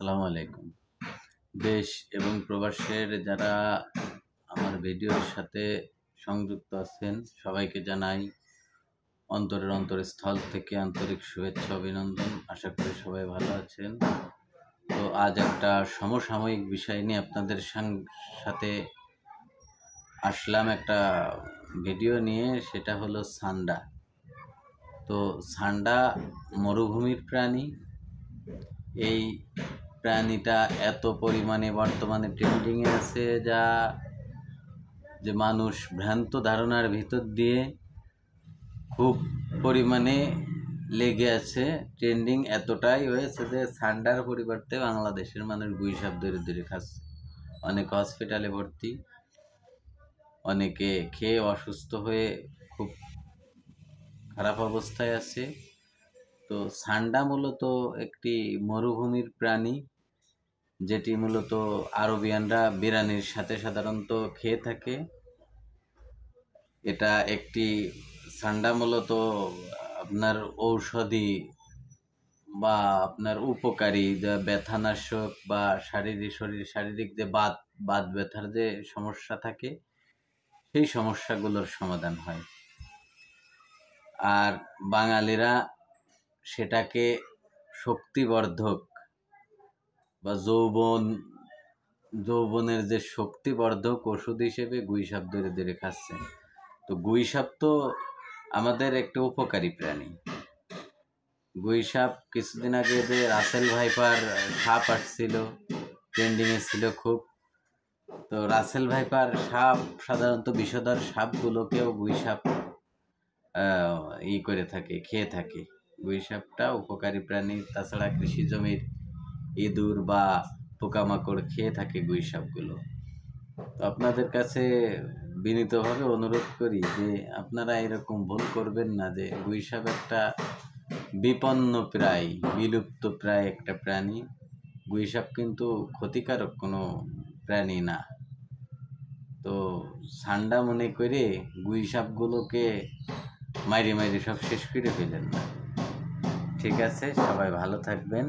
আসসালামু আলাইকুম। দেশ এবং প্রবাসের যারা আমার ভিডিওর সাথে সংযুক্ত আছেন সবাইকে জানাই অন্তরের অন্তরস্থল থেকে আন্তরিক শুভেচ্ছা অভিনন্দন। আশা করি সবাই ভালো আছেন। তো আজ একটা সমসাময়িক বিষয় নিয়ে আপনাদের সাথে আসলাম, একটা ভিডিও নিয়ে। সেটা হলো সান্ডা। তো সান্ডা মরুভূমির প্রাণী। এই প্রাণীটা এত পরিমাণে বর্তমানে ট্রেন্ডিংয়ে আছে যে মানুষ ভ্রান্ত ধারণার ভিতর দিয়ে খুব পরিমাণে লেগে আছে। ট্রেন্ডিং এতটাই হয়েছে যে সান্ডার পরিবর্তে বাংলাদেশের মানুষ গুইসাপ ধরে ধরে খাচ্ছে। অনেকে হসপিটালে ভর্তি, অনেকে খেয়ে অসুস্থ হয়ে খুব খারাপ অবস্থায় আছে। তো সান্ডা মূলত একটি মরুভূমির প্রাণী, যেটি মূলত আরবিয়ানরা বিরিয়ানির সাথে সাধারণত খেয়ে থাকে। এটা একটি সান্ডা মূলত আপনার ঔষধি বা আপনার উপকারী, যা ব্যথানাশক বা শারীরিক যে বাত ব্যথার যে সমস্যা থাকে সেই সমস্যাগুলোর সমাধান হয়। আর বাঙালিরা সেটাকে শক্তিবর্ধক বা যৌবনের যে শক্তিবর্ধক ওষুধ হিসেবে গুইসাপ ধরে ধরে খাচ্ছে। তো গুইসাপ তো আমাদের একটা উপকারী প্রাণী। গুইসাপ কিছুদিন আগে যে রাসেল ভাইপার সাপ আসছিল, ট্রেন্ডিংয়ে ছিল খুব। তো রাসেল ভাইপার সাপ সাধারণত বিষধর সাপগুলোকেও গুইসাপ করে থাকে, খেয়ে থাকে। গুইসাপটা উপকারী প্রাণী। তাছাড়া কৃষি জমির ইঁদুর বা পোকামাকড় খেয়ে থাকে গুইসাপগুলো। তো আপনাদের কাছে বিনীতভাবে অনুরোধ করি যে আপনারা এরকম ভুল করবেন না, যে গুইসাপ একটা বিপন্ন প্রায়, বিলুপ্ত প্রায় একটা প্রাণী। গুইসাপ কিন্তু ক্ষতিকারক কোনো প্রাণী না। তো সান্ডা মনে করে গুইসাপগুলোকে মাইরে সব শেষ করে ফেলেন না। ঠিক আছে, সবাই ভালো থাকবেন।